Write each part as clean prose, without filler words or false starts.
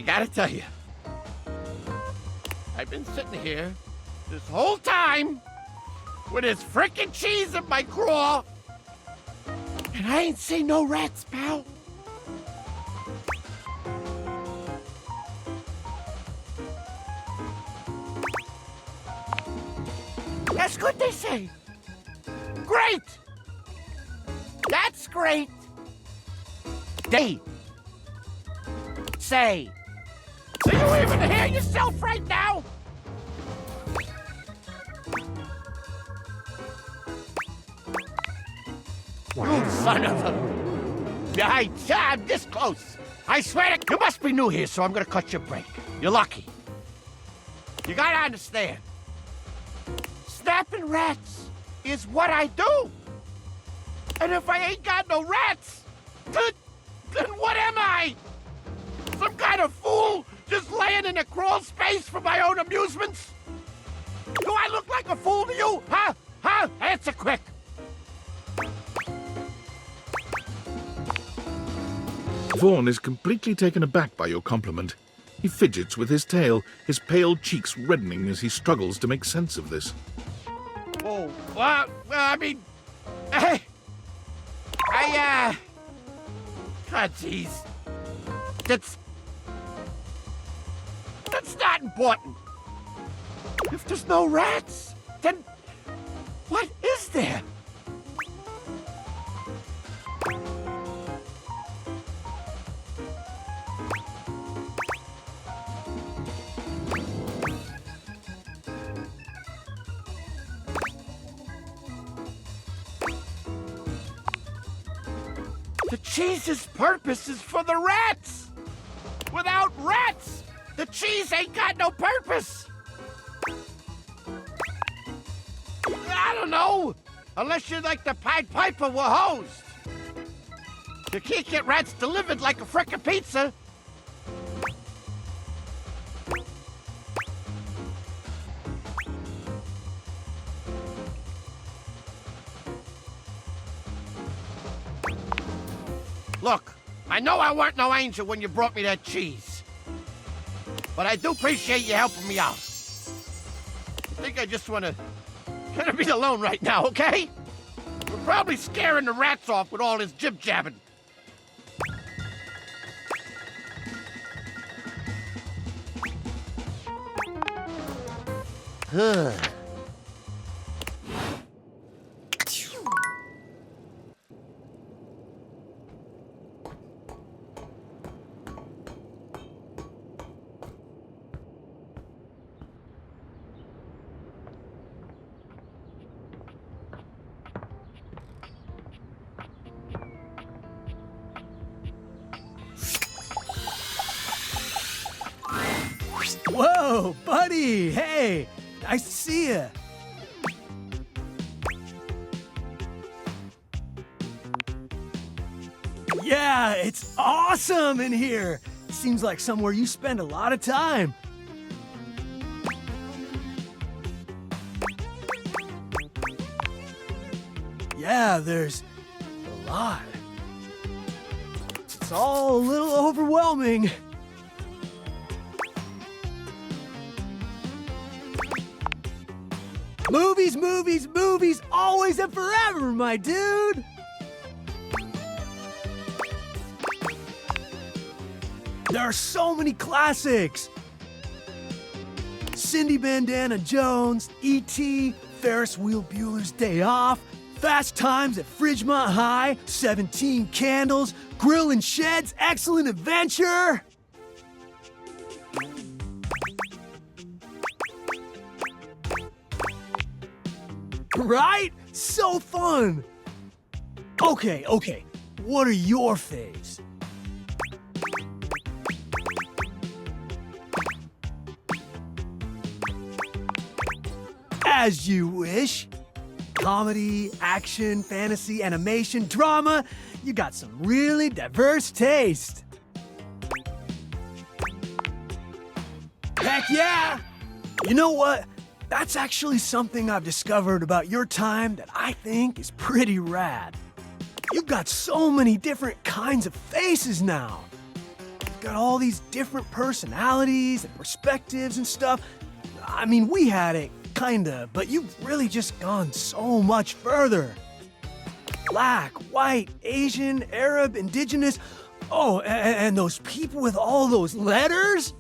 gotta tell you, I've been sitting here this whole time with this frickin' cheese in my craw, and I ain't seen no rats, pal. That's good, they say. Great! That's great! They say. So you even hear yourself right now? You son of a... Yeah, I'm this close. I swear to... You must be new here, so I'm gonna cut your break. You're lucky. You gotta understand. Snapping rats is what I do. And if I ain't got no rats, then what am I? Some kind of fool just laying in a crawl space for my own amusements? Do I look like a fool to you? Huh? Huh? Answer quick. Vaughn is completely taken aback by your compliment. He fidgets with his tail, his pale cheeks reddening as he struggles to make sense of this. Oh, well, I mean... God, jeez. That's not important. If there's no rats, then what is there? The cheese's purpose is for the rats. Without rats, the cheese ain't got no purpose. I don't know. Unless you're like the Pied Piper we're hosed. You can't get rats delivered like a frickin' pizza. Look, I know I weren't no angel when you brought me that cheese. But I do appreciate you helping me out. I think I just wanna be alone right now, okay? We're probably scaring the rats off with all this jib-jabbing. Whoa, buddy! Hey, nice to see you. Yeah, it's awesome in here. Seems like somewhere you spend a lot of time. Yeah, there's a lot. It's all a little overwhelming. Movies, movies, movies, always and forever, my dude! There are so many classics! Cindy Bandana Jones, E.T., Ferris Wheel Bueller's Day Off, Fast Times at Fridgemont High, 17 Candles, Grill and Shed's Excellent Adventure! Right? So fun! Okay, what are your faves? As you wish. Comedy, action, fantasy, animation, drama. You got some really diverse taste. Heck yeah! You know what? That's actually something I've discovered about your time that I think is pretty rad. You've got so many different kinds of faces now. got all these different personalities and perspectives and stuff. I mean, we had it, kinda, but you've really just gone so much further. Black, white, Asian, Arab, indigenous. Oh, and those people with all those letters?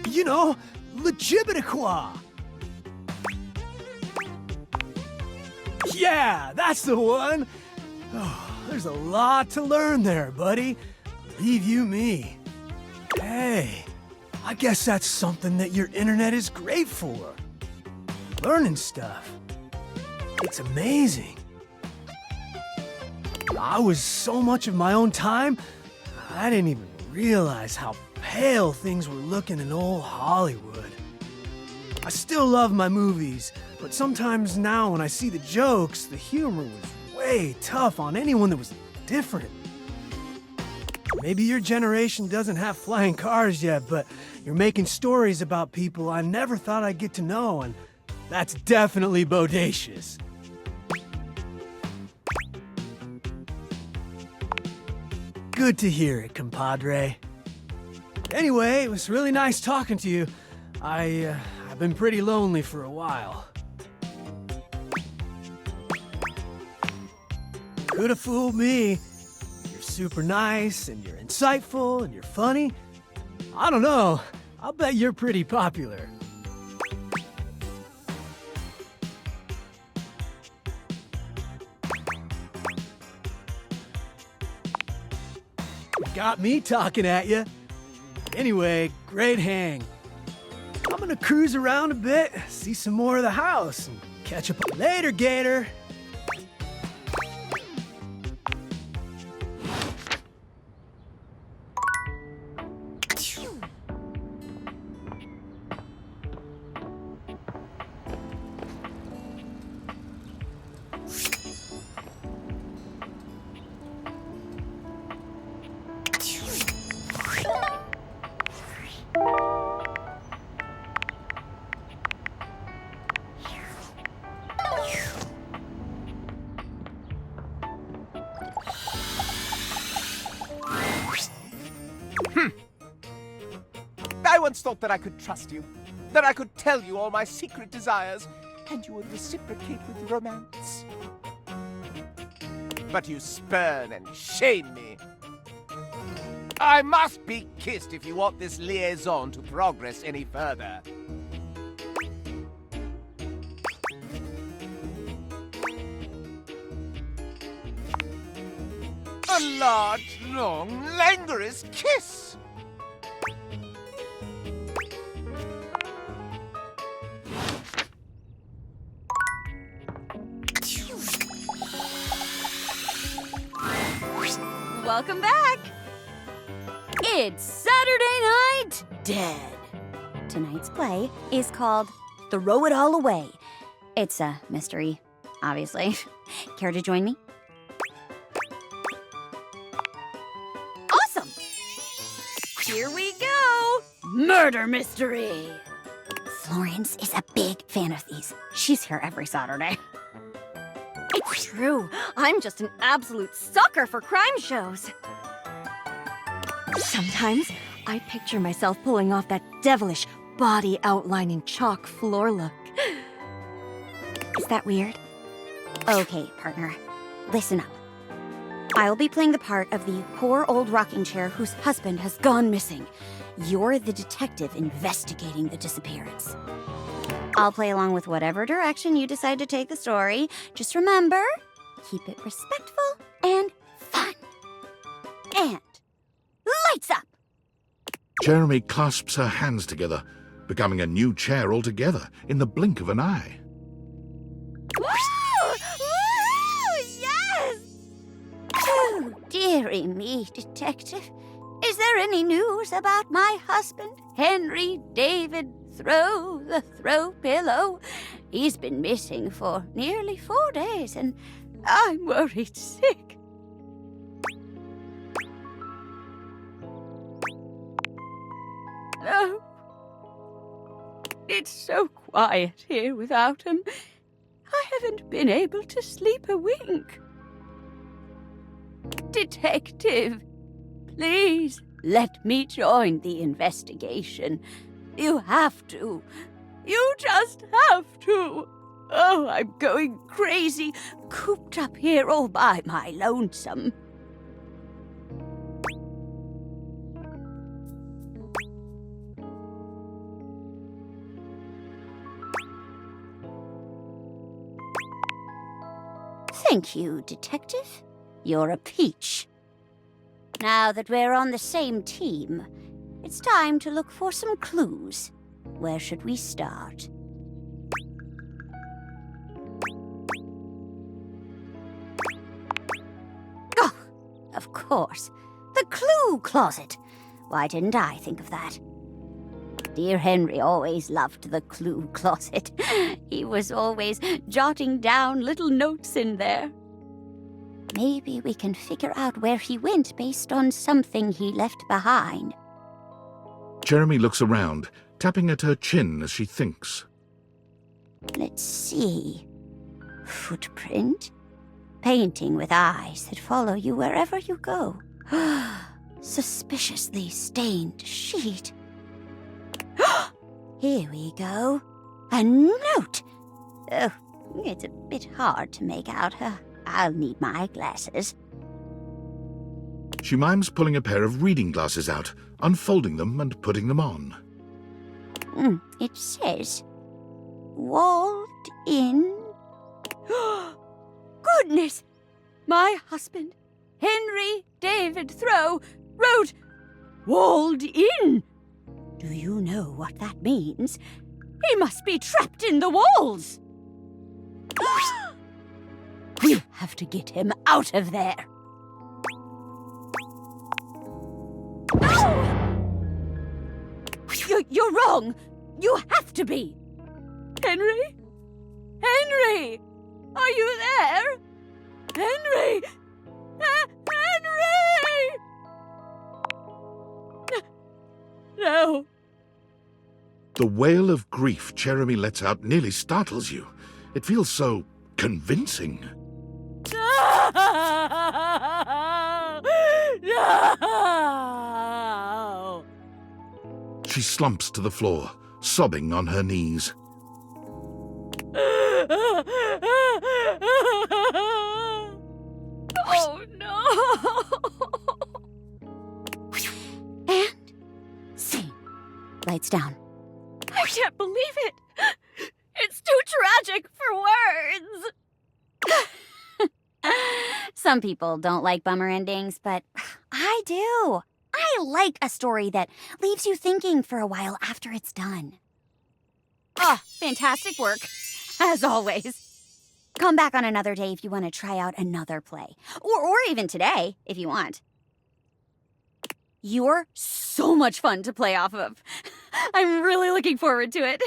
You know, Legibitiqua. Yeah, that's the one. Oh, there's a lot to learn there, buddy. Believe you me. Hey, I guess that's something that your internet is great for. Learning stuff. It's amazing. I was so much of my own time, I didn't even realize how pale things were looking in old Hollywood. I still love my movies, but sometimes now when I see the jokes, the humor was way tough on anyone that was different. Maybe your generation doesn't have flying cars yet, but you're making stories about people I never thought I'd get to know, and that's definitely bodacious. Good to hear it, compadre. Anyway, it was really nice talking to you. I've been pretty lonely for a while. Could have fooled me. You're super nice, and you're insightful, and you're funny. I don't know. I'll bet you're pretty popular. Got me talking at you. Anyway, great hang. I'm gonna cruise around a bit, see some more of the house, and catch up later, Gator. I once thought that I could trust you, that I could tell you all my secret desires, and you would reciprocate with romance. But you spurn and shame me. I must be kissed if you want this liaison to progress any further. A large, long, languorous kiss! Welcome back! It's Saturday Night Dead. Tonight's play is called Throw It All Away. It's a mystery, obviously. Care to join me? Awesome! Here we go! Murder mystery! Florence is a big fan of these. She's here every Saturday. It's true. I'm just an absolute sucker for crime shows. Sometimes I picture myself pulling off that devilish body outlining chalk floor look. Is that weird? Okay, partner. Listen up. I'll be playing the part of the poor old rocking chair whose husband has gone missing. You're the detective investigating the disappearance. I'll play along with whatever direction you decide to take the story. Just remember, keep it respectful and fun. And lights up! Jeremy clasps her hands together, becoming a new chair altogether in the blink of an eye. Woo! Woo! Yes! Oh, dearie me, detective. Is there any news about my husband, Henry David Throw the Throw Pillow? He's been missing for nearly 4 days, and I'm worried sick. No. It's so quiet here without him. I haven't been able to sleep a wink. Detective, please let me join the investigation. You have to. You just have to. Oh, I'm going crazy, cooped up here all by my lonesome. Thank you, Detective. You're a peach. Now that we're on the same team, it's time to look for some clues. Where should we start? Oh, of course. The clue closet. Why didn't I think of that? Dear Henry always loved the clue closet. He was always jotting down little notes in there. Maybe we can figure out where he went based on something he left behind. Jeremy looks around, tapping at her chin as she thinks. Let's see. Footprint? Painting with eyes that follow you wherever you go. Suspiciously stained sheet. Here we go. A note! Oh, it's a bit hard to make out. I'll need my glasses. She mimes pulling a pair of reading glasses out, unfolding them and putting them on. It says, walled in. Goodness! My husband, Henry David Thoreau, wrote, walled in. Do you know what that means? He must be trapped in the walls. We have to get him out of there. You're wrong. You have to be. Henry? Henry! Are you there? Henry! Henry! No. The wail of grief Jeremy lets out nearly startles you. It feels so convincing. No! She slumps to the floor, sobbing on her knees. Oh, no! And scene. Lights down. I can't believe it! It's too tragic for words! Some people don't like bummer endings, but I do. I like a story that leaves you thinking for a while after it's done. Oh, fantastic work, as always. Come back on another day if you want to try out another play. Or even today, if you want. You're so much fun to play off of. I'm really looking forward to it.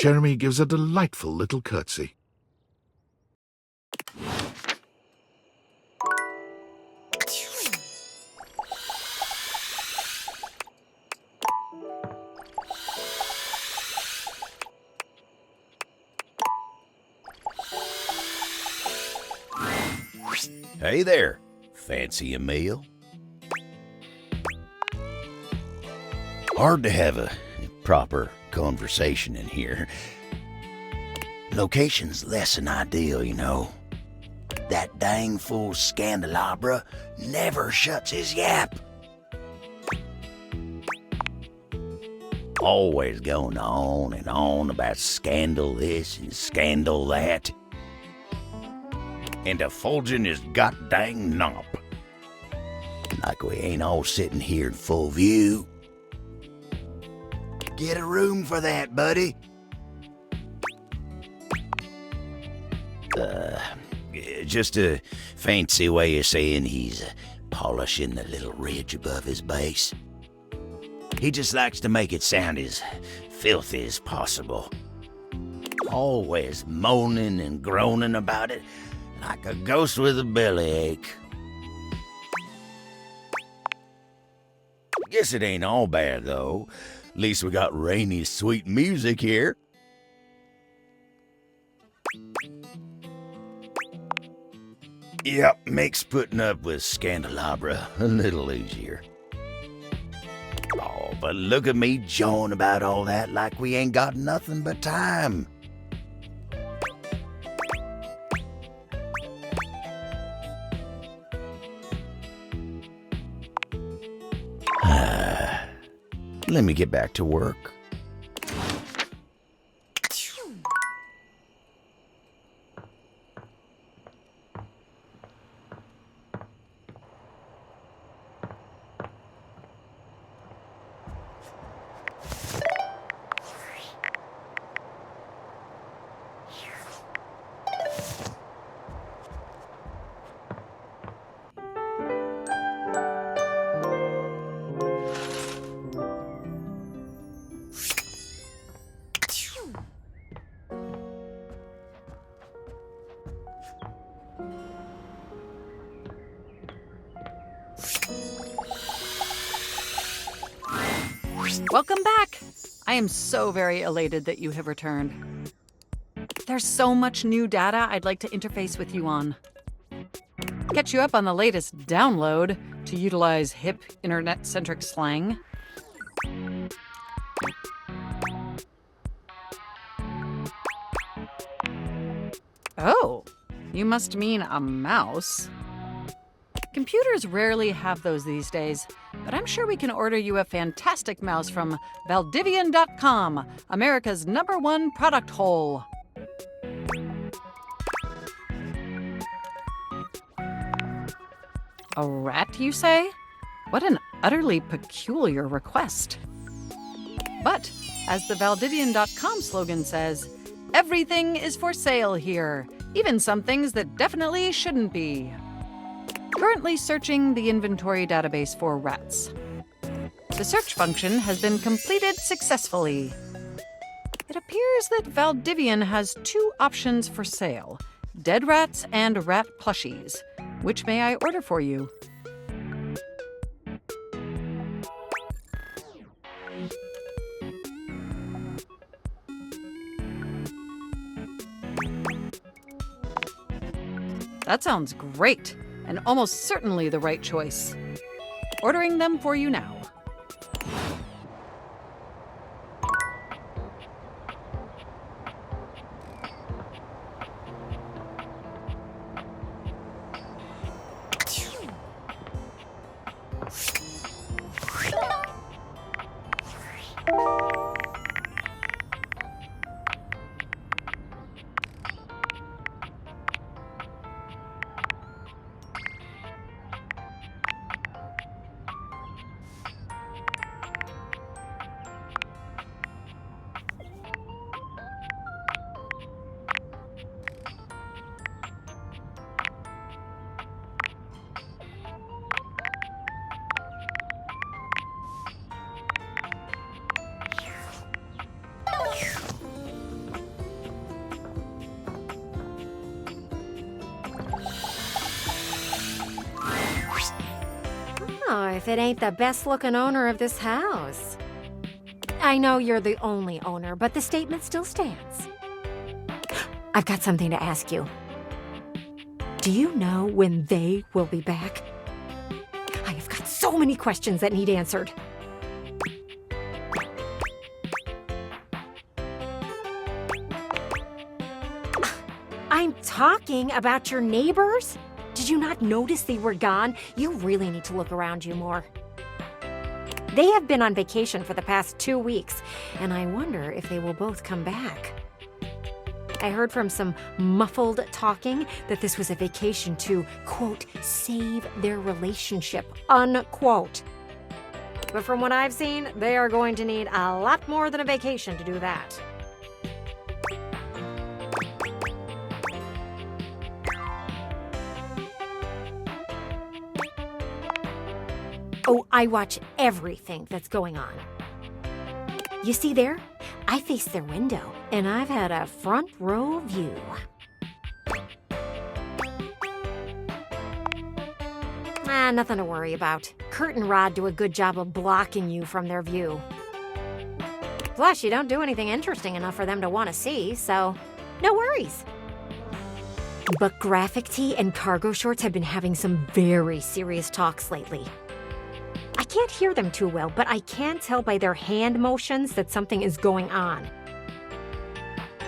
Jeremy gives a delightful little curtsy. Hey there, fancy a meal? Hard to have a proper conversation in here. Location's less than ideal, you know. That dang fool Scandelabra never shuts his yap. Always going on and on about scandal this and scandal that. And effulging his goddamn knob. Like we ain't all sitting here in full view. Get a room for that, buddy. Just a fancy way of saying he's polishing the little ridge above his base. He just likes to make it sound as filthy as possible. Always moaning and groaning about it, like a ghost with a bellyache. Guess it ain't all bad, though. At least we got rainy, sweet music here. Yep, makes putting up with Scandelabra a little easier. Oh, but look at me jawing about all that like we ain't got nothing but time. Let me get back to work. Welcome back! I am so very elated that you have returned. There's so much new data I'd like to interface with you on. Catch you up on the latest download, to utilize hip, internet-centric slang. Oh, you must mean a mouse. Computers rarely have those these days, but I'm sure we can order you a fantastic mouse from Valdivian.com, America's #1 product hole. A rat, you say? What an utterly peculiar request. But, as the Valdivian.com slogan says, everything is for sale here, even some things that definitely shouldn't be. Currently searching the inventory database for rats. The search function has been completed successfully. It appears that Valdivian has 2 options for sale: dead rats and rat plushies. Which may I order for you? That sounds great, and almost certainly the right choice. Ordering them for you now. Oh, if it ain't the best-looking owner of this house. I know you're the only owner, but the statement still stands. I've got something to ask you. Do you know when they will be back? I have got so many questions that need answered. I'm talking about your neighbors. Did you not notice they were gone? You really need to look around you more. They have been on vacation for the past 2 weeks, and I wonder if they will both come back. I heard from some muffled talking that this was a vacation to, quote, save their relationship, unquote. But from what I've seen, they are going to need a lot more than a vacation to do that. Oh, I watch everything that's going on. You see there? I face their window, and I've had a front row view. Nothing to worry about. Kurt and Rod do a good job of blocking you from their view. Plus, you don't do anything interesting enough for them to want to see, so no worries. But Graphic Tee and Cargo Shorts have been having some very serious talks lately. I can't hear them too well, but I can tell by their hand motions that something is going on.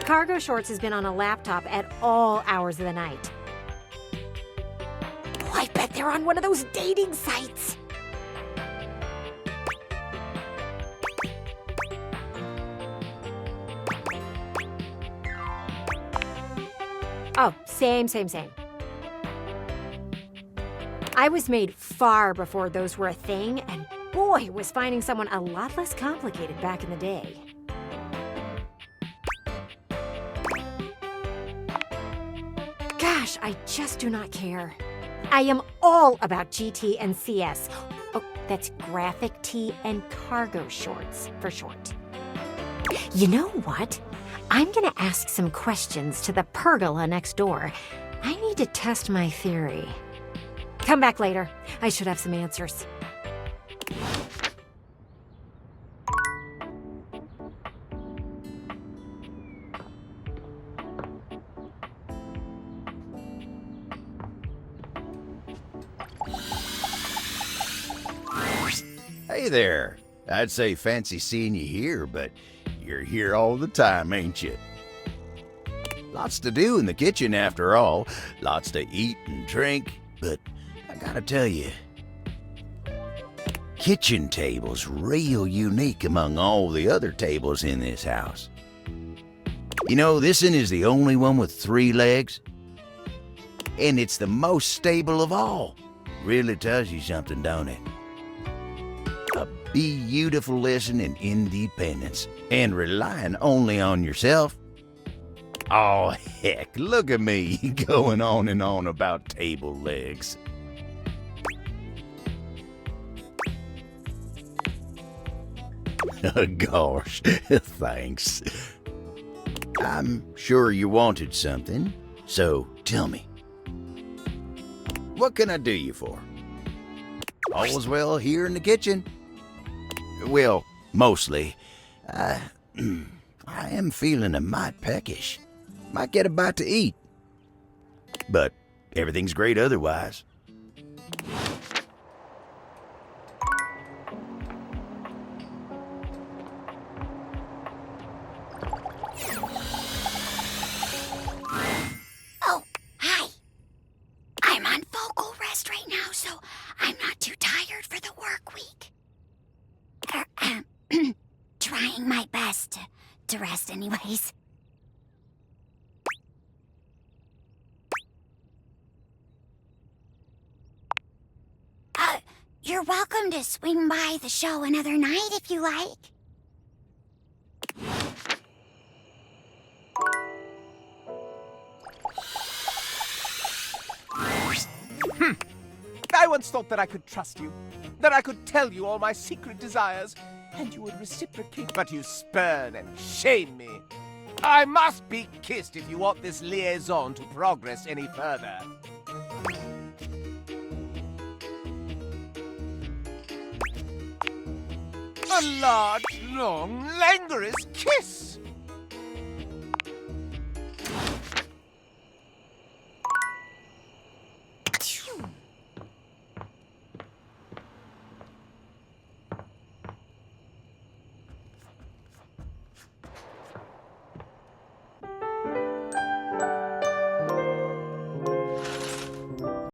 Cargo Shorts has been on a laptop at all hours of the night. Oh, I bet they're on one of those dating sites. Oh, same. I was made far before those were a thing, and boy, was finding someone a lot less complicated back in the day. Gosh, I just do not care. I am all about GT and CS. Oh, that's Graphic Tee and Cargo Shorts for short. You know what? I'm gonna ask some questions to the pergola next door. I need to test my theory. Come back later. I should have some answers. Hey there. I'd say fancy seeing you here, but you're here all the time, ain't you? Lots to do in the kitchen, after all. Lots to eat and drink, but I gotta tell you, kitchen table's real unique among all the other tables in this house. You know, this one is the only one with 3 legs, and it's the most stable of all. Really tells you something, don't it? A beautiful lesson in independence and relying only on yourself. Oh, heck, look at me going on and on about table legs. Gosh, thanks. I'm sure you wanted something, so tell me. What can I do you for? All's well here in the kitchen? Well, mostly. I am feeling a mite peckish. Might get a bite to eat. But everything's great otherwise. Oh, hi. I'm on vocal rest right now, so I'm not too tired for the work week. Trying my best to rest anyways. You're welcome to swing by the show another night if you like. I once thought that I could trust you, that I could tell you all my secret desires, and you would reciprocate, but you spurn and shame me. I must be kissed if you want this liaison to progress any further. A large, long, languorous kiss!